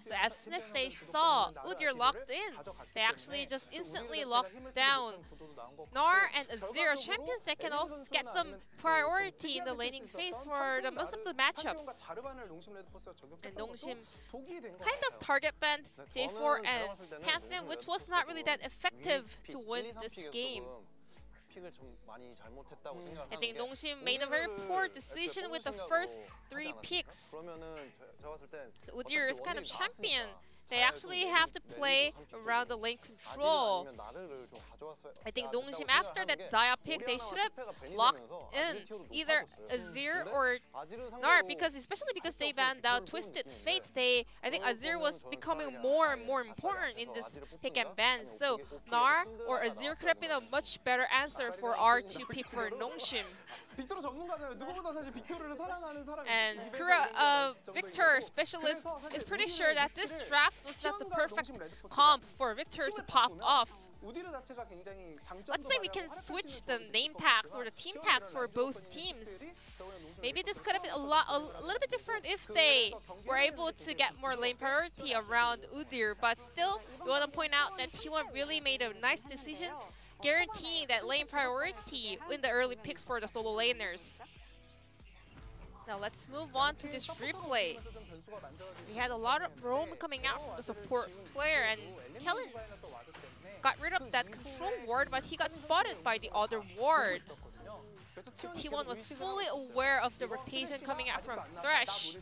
[SPEAKER 8] So as soon as they saw Udyr locked in, they actually just instantly locked down Gnar and Azir, champions that can also get some priority in the laning phase for the most of the matchups. And Nongshim kind of target banned J4 and Pantheon, which was not really that effective to win this game. I think Nongshim made a very poor decision with the first 3 picks. So Udyr is kind of champion. They actually have to play around the lane control. I think Nongshim, after that Xayah pick, they should have locked in either Azir or Gnar, especially because they banned out Twisted Fate. I think Azir was becoming more and more important in this pick and ban. So Gnar or Azir could have been a much better answer for R2 pick for Nongshim. And Kura, Victor specialist, is pretty sure that this draft was not the perfect comp for Victor to pop off. Let's say we can switch the name tags or the team tags for both teams. Maybe this could have been a little bit different if they were able to get more lane priority around Udyr, but still, we want to point out that T1 really made a nice decision, guaranteeing that lane priority in the early picks for the solo laners. Now let's move on to this replay. We had a lot of roam coming out from the support player, and Kellen got rid of that control ward, but he got spotted by the other ward. So T1 was fully aware of the rotation coming out from Thresh.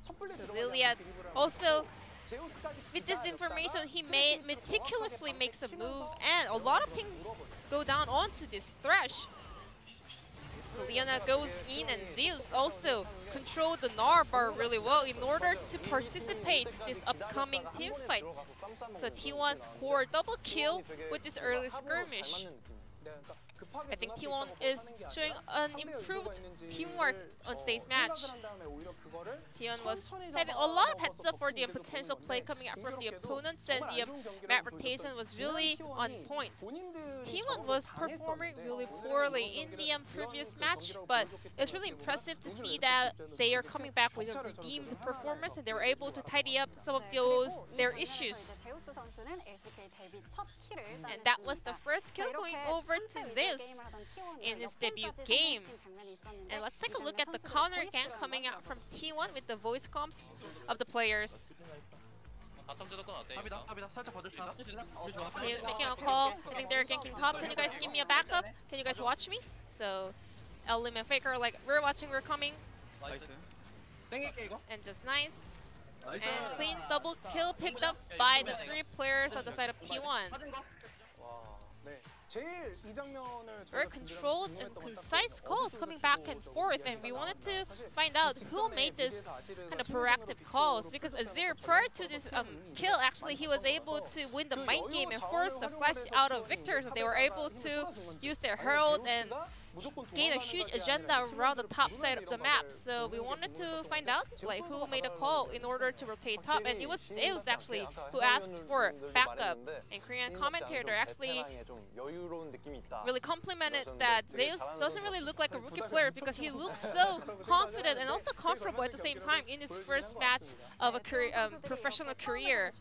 [SPEAKER 8] So Liliad also, with this information, he meticulously makes a move, and a lot of pings go down onto this Thresh. Leona goes in, and Zeus also controlled the Gnar bar really well in order to participate this upcoming team fight. So T1 scored double kill with this early skirmish. I think T1 is showing an improved teamwork on today's match. T1 was having a lot of heads up for the potential play coming out from the opponents, and the map rotation was really on point. T1 was performing really poorly in the previous match, but it's really impressive to see that they are coming back with a redeemed performance, and they were able to tidy up some of their issues. And that was the first kill going over to Zeus in his debut game. And let's take a look at the counter again coming out from T1 with the voice comms of the players. He is making a call. I think they're ganking top. Can you guys give me a backup? Can you guys watch me? So Lim and Faker are like, we're watching, we're coming. And just nice. And clean double kill picked up by the 3 players on the side of T1. Very controlled and concise calls coming back and forth, and we wanted to find out who made this kind of proactive calls, because Azir, prior to this kill, actually he was able to win the mind game and force the flash out of Victor, so they were able to use their Herald and gain a huge agenda around the top side of the map. So we wanted to find out like who made a call in order to rotate top, and it was Zeus actually who asked for backup. And Korean commentator actually really complimented that Zeus doesn't really look like a rookie player because he looks so confident and also comfortable at the same time in his first match of a professional career.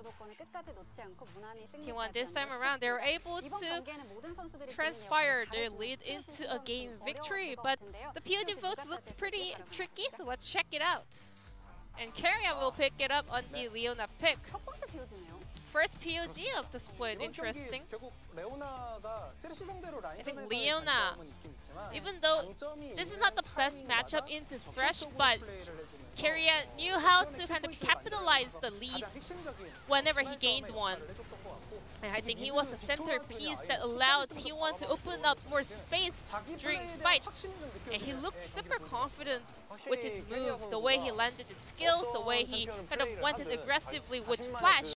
[SPEAKER 8] T1 this time around, they were able to transpire their lead into a game victory, but the POG votes looked pretty tricky, so let's check it out. And Carrion will pick it up on the Leona pick. First POG of the split, interesting. I think Leona, even though this is not the best matchup into Thresh, but Carrion knew how to kind of capitalize the lead whenever he gained one. And I think he was the centerpiece that allowed T1 to open up more space during fights. And he looked super confident with his move, the way he landed his skills, the way he kind of went in aggressively with Flash.